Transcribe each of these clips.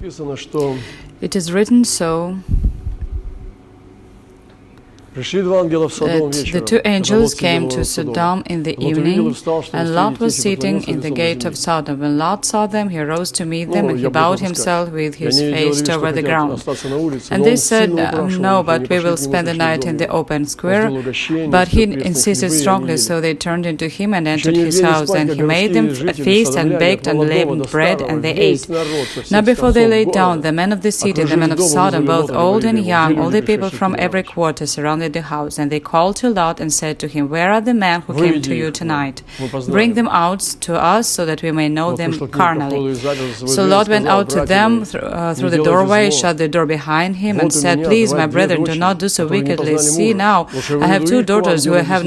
It is written so that the two angels came to Sodom in the evening, and Lot was sitting in the gate of Sodom. When Lot saw them, he rose to meet them, and he bowed himself with his face toward the ground. And they said, "No, but we will spend the night in the open square." But he insisted strongly, so they turned into him and entered his house. And he made them a feast and baked unleavened bread, and they ate. Now before they lay down, the men of the city, the men of Sodom, both old and young, all the people from every quarter, surrounded the house, and they called to Lot and said to him, "Where are the men who came to you tonight? Bring them out to us, so that we may know them carnally." So Lot went out to them through the doorway, shut the door behind him, and said, "Please, my brethren, do not do so wickedly. See now, I have two daughters who have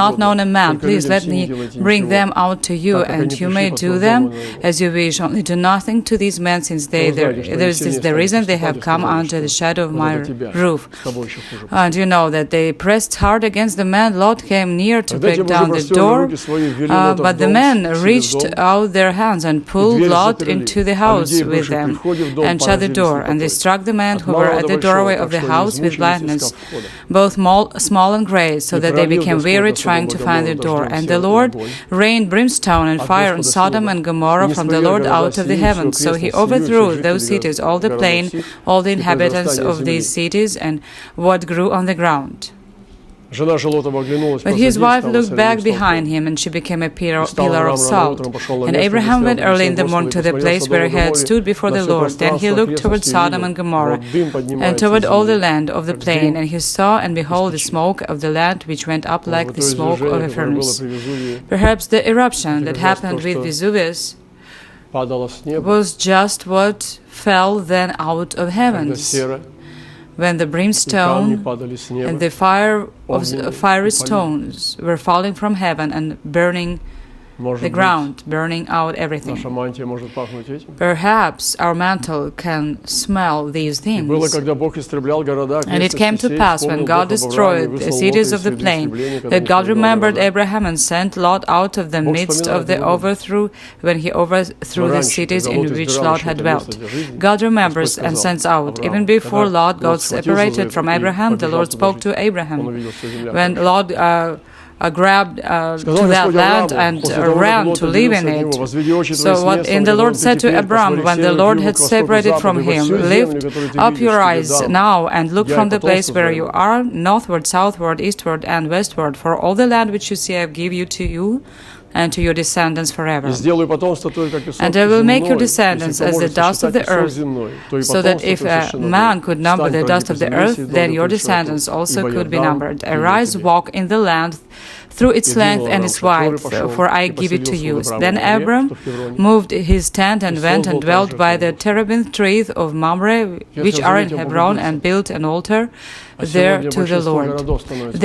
not known a man. Please let me bring them out to you, and you may do them as you wish. Only do nothing to these men, since this is the reason they have come under the shadow of my roof." And you know that they pressed hard against the man. Lot came near to break down the door, but the men reached out their hands and pulled Lot into the house with them and shut the door. And they struck the men who were at the doorway of the house with blindness, both small and great, so that they became weary trying to find the door. And the Lord rained brimstone and fire on Sodom and Gomorrah from the Lord out of the heavens. So he overthrew those cities, all the plain, all the inhabitants of these cities, and what grew on the ground. But his wife looked back behind him, and she became a pillar of salt. And Abraham went early in the morning to the place where he had stood before the Lord. Then he looked toward Sodom and Gomorrah, and toward all the land of the plain, and he saw, and behold, the smoke of the land which went up like the smoke of a furnace. Perhaps the eruption that happened with Vesuvius was just what fell then out of heavens, when the brimstone and the fiery stones were falling from heaven and burning the ground, burning out everything. Perhaps our mantle can smell these things. And it came to pass, when God destroyed the cities of the plain, that God remembered Abraham and sent Lot out of the midst of the overthrow, when he overthrew the cities in which Lot had dwelt. God remembers and sends out. Even before Lot got separated from Abraham, the Lord spoke to Abraham. When Lot grabbed to that land and ran to live in it. So and the Lord said to Abram, when the Lord had separated from him, "Lift up your eyes now and look from the place where you are, northward, southward, eastward, and westward, for all the land which you see I give you to you and to your descendants forever. And I will make your descendants as the dust of the earth, so that if a man could number the dust of the earth, then your descendants also could be numbered. Arise, walk in the land through its length and its width, for I give it to you." Then Abram moved his tent and went and dwelt by the terebinth trees of Mamre, which are in Hebron, and built an altar there to the Lord.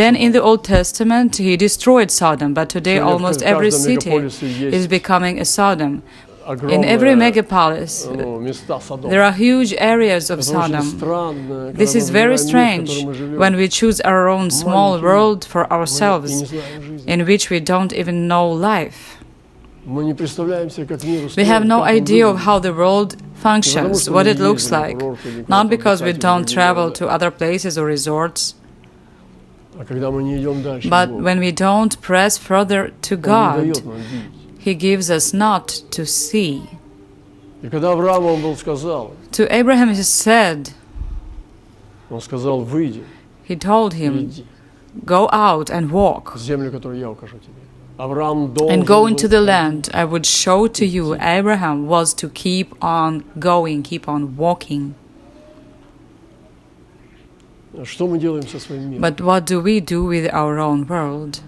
Then in the Old Testament he destroyed Sodom, but today almost every city is becoming a Sodom. In every megapolis, there are huge areas of Sodom. This is very strange when we choose our own small world for ourselves, in which we don't even know life. We have no idea of how the world functions, what it looks like, not because we don't travel to other places or resorts, but when we don't press further to God, He gives us not to see. To Abraham he said, he told him, "Go out and walk, and go into the land I would show to you." Abraham was to keep on going, keep on walking. But what do we do with our own world?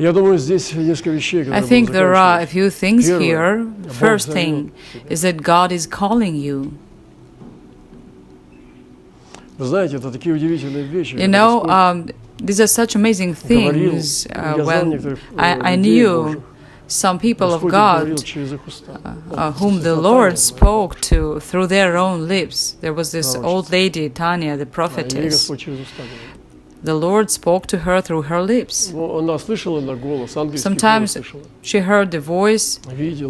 I think there are a few things here. First thing is that God is calling you. You know, these are such amazing things. When I knew some people of God whom the Lord spoke to through their own lips. There was this old lady, Tanya, the prophetess. the Lord spoke to her through her lips. Sometimes she heard the voice,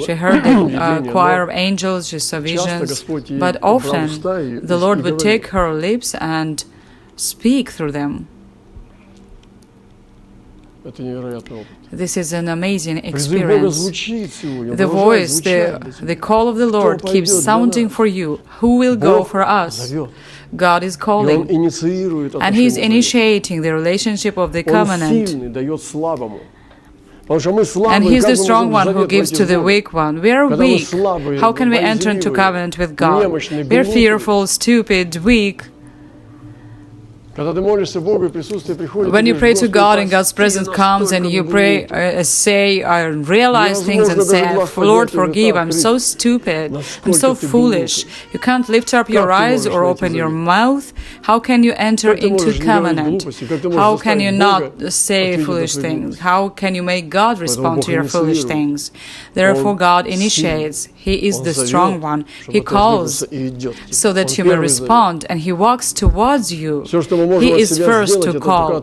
she heard the choir of angels, she saw visions, but often the Lord would take her lips and speak through them. This is an amazing experience. The voice, the call of the Lord keeps sounding for you. Who will go for us? God is calling, and He is initiating the relationship of the covenant. And He is the strong one who gives to the weak one. We are weak. How can we enter into covenant with God? We are fearful, stupid, weak. When you pray to God and God's presence comes and you pray, realize things and say, Lord, forgive, I'm so stupid, I'm so foolish. You can't lift up your eyes or open your mouth. How can you enter into covenant? How can you not say foolish things? How can you make God respond to your foolish things? Therefore, God initiates. He is the strong one. He calls so that you may respond, and He walks towards you. He is first to call.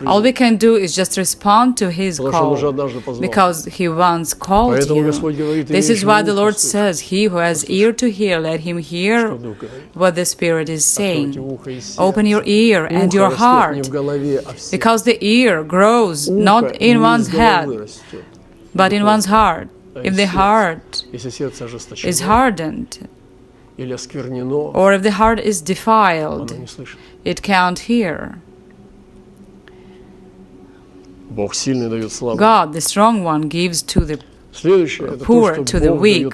All we can do is just respond to His call, because He once called you. This is why the Lord says, he who has ear to hear, let him hear what the Spirit is saying. Open your ear and your heart, because the ear grows not in one's head, but in one's heart. If the heart is hardened, or if the heart is defiled, it can't hear. God, the strong one, gives to the poor, to the weak.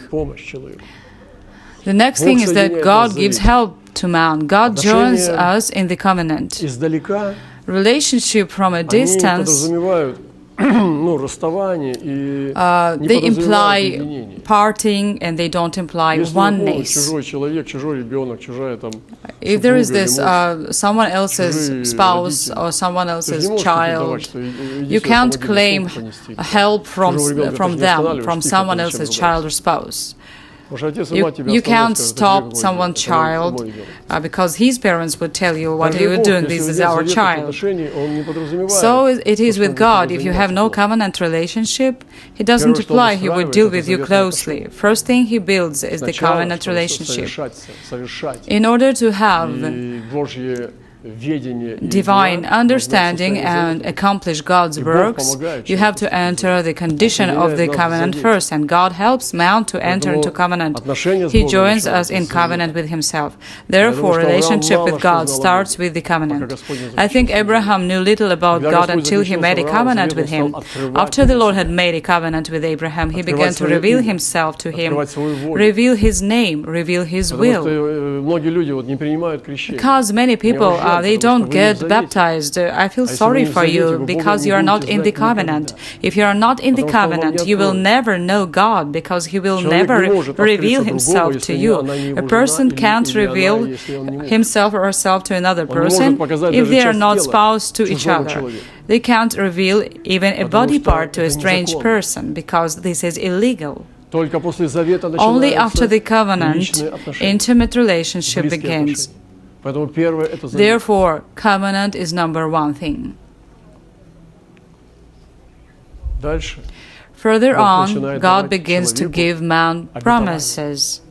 The next thing is that God gives help to man. God joins us in the covenant. Relationship from a distance, they imply parting, and they don't imply oneness. If there is this someone else's spouse or someone else's child, you can't claim help from them, from someone else's child or spouse. You can't stop someone's child because his parents would tell you, what are you doing, this is our child. So it is with God. If you have no covenant relationship, He doesn't imply He would deal with you closely. First thing He builds is the covenant relationship. In order to have divine understanding and accomplish God's works, you have to enter the condition of the covenant first, and God helps man to enter into covenant. He joins us in covenant with Himself. Therefore, relationship with God starts with the covenant. I think Abraham knew little about God until he made a covenant with Him. After the Lord had made a covenant with Abraham, He began to reveal Himself to him, reveal His name, reveal His will. Because many people they don't get baptized. I feel sorry for you because you are not in the covenant. If you are not in the covenant, you will never know God, because He will never reveal Himself to you. A person can't reveal himself or herself to another person if they are not spouse to each other. They can't reveal even a body part to a strange person, because this is illegal. Only after the covenant, intimate relationship begins. Therefore, covenant is number one thing. Further on, God begins to give man promises.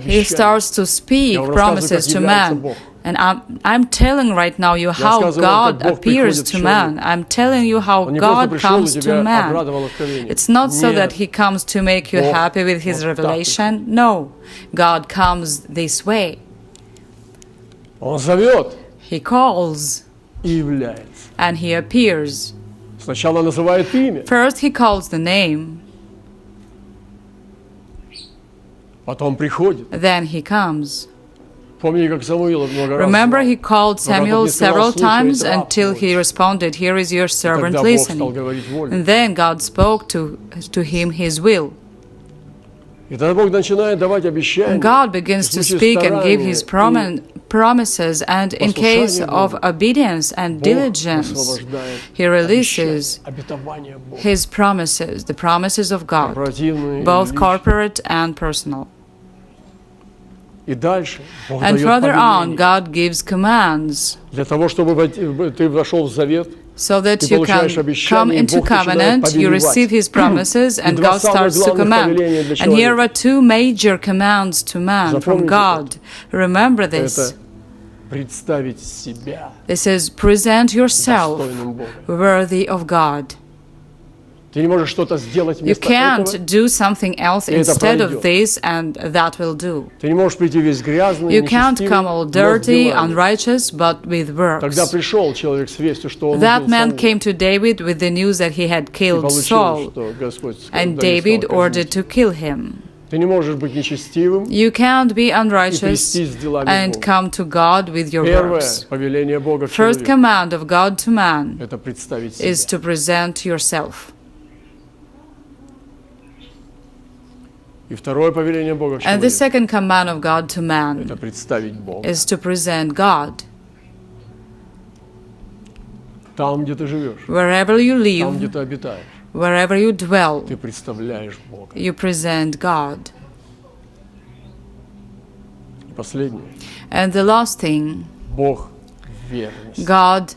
He starts to speak promises to man. And I'm telling right now you how God appears to man. I'm telling you how God comes to man. It's not so that He comes to make you happy with His revelation. No, God comes this way. He calls and He appears. First He calls the name, then He comes. Remember, He called Samuel several times until he responded, "Here is your servant listening." And then God spoke to him His will. And God begins to speak and give His promises, and in case of obedience and diligence, He releases His promises, the promises of God, both corporate and personal. И дальше Бог And дает further on, повеление. God gives commands Для того, чтобы ты вошел в завет, so that ты you can получаешь come обещание, и into Бог начинает covenant, you receive повелевать. His promises, И and два God самых starts to главных command. повеления для And here человека. are two major commands to man from Запомните God. Remember Это this. представить себя This is present yourself достойным Бога. worthy of God. Ты не можешь что-то сделать You вместо этого. can't do something else И это instead of пройдет. this, and that will do. Ты не можешь прийти весь грязный, You can't нечестивый, come all но с dirty, делами. unrighteous, but with Тогда works. пришел человек с вестью, что он That убил man Саула. came to David with the news that he had И killed получилось, Saul, что Господь and Давид David стал ordered казнить. to kill him. Ты не можешь быть нечестивым You can't be и unrighteous прийти с делами and Бога. come to God with your Первое works. повеление Бога к First человеку command of God to man – это представить is себя. to present yourself. И второе повеление Бога к And the человеку second command of God to – man это представить Бога. is to present God. Там, где ты живешь, Wherever you там, где live, ты обитаешь, wherever you dwell, ты представляешь Бога. you present God. И последнее. And the last thing, Бог верность. God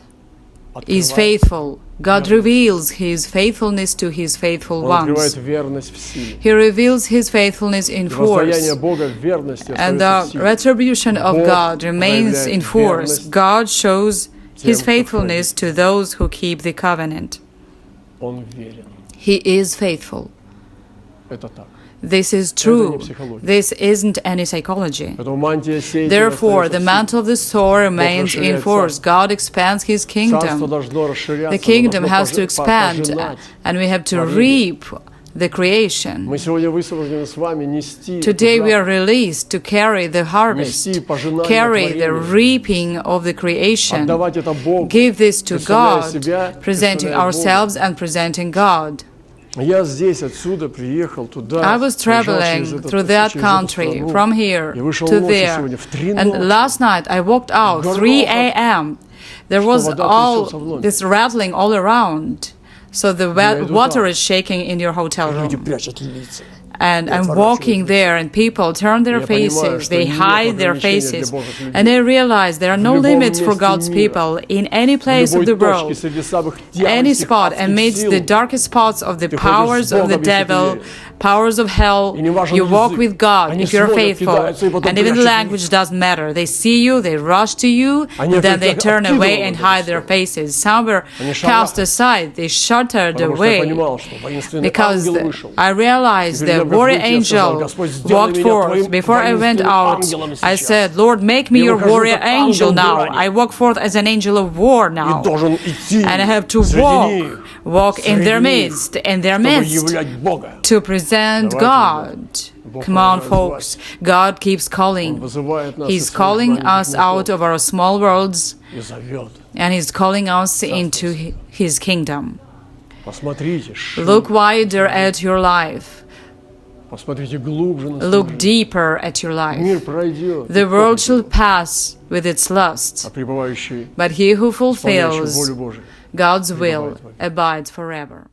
is Открывает. faithful. God reveals His faithfulness to His faithful Он открывает ones. верность в силе. He reveals His faithfulness in И воздаяние force. Бога в верности And остается в the силе. retribution of Бог God remains проявляет in force. верность God shows His тем, кто faithfulness to those who keep the covenant. Он верен. He is faithful. Это так. This is Это не true. психология. This isn't any psychology. Поэтому мантия сеятеля Therefore, the остается в mantle of the sower remains in расширяет force. God expands His силе. Царство kingdom. должно расширяться, The kingdom оно has to должно expand, пожинать. and we have to творение. reap the creation. Мы сегодня высвобождены с вами нести Today we жатву, are released to carry the harvest, нести пожинание carry the творения, reaping of the creation, отдавать это Богу, give this to представляя God, себя, presenting представляя Бога. ourselves and presenting God. Я здесь, отсюда приехал туда, I was проезжал traveling через этот- through that через эту country, страну, from here и вышел to ночью there. сегодня в 3 And ночи. last night I walked out, Грохот. 3 a.m. There was вода all трясется в доме. this rattling all around. So the иду water там. is shaking in your hotel Люди room. прячут лица. And I'm walking there, and people turn their Я понимаю, faces, что they нет hide their ограничения для faces, Божьих людей. and they realize there are no В любом limits for месте God's мира, people in any В place of любой the точке world. среди самых Any дьявольских spot адских amidst сил. the darkest spots of the Ты ходишь powers с of the Богом, если ты devil, веришь. powers of hell, И не важен you walk язык. with God Они if you're смотрят, faithful. кидаются, и потом And even the прячут language doesn't matter. They see you, they rush to you, Они and then they как-то turn away and откидывают hide это their всё. faces. Some were Они cast шарахаются. aside, they shuttered Потому что я away. понимал, что воинственный Because ангел вышел. I realized Перед the тем, как warrior выйти, я сказал: angel «Господь, сделай walked меня forth. твоим Before I went воинственным out, ангелом I сейчас. said, Lord, make me Я your выхожу warrior как ангел angel now. брани. I walk forth as an angel of war now. И должен идти And I have to среди них, walk in their среди них, midst, in their чтобы midst, являть Бога. to present Давайте, God. Бог Come on, продолжает folks. God keeps Он calling. вызывает нас He's из своих calling маленьких us out мирков of our small worlds, и зовет. and He's calling us into His kingdom. Посмотрите, Look wider at your life. посмотрите глубже на Look себя. deeper at your Мир life. пройдет, The world shall pass with its lusts, а пребывающий but he who исполняющий fulfills волю Божию God's will abides forever.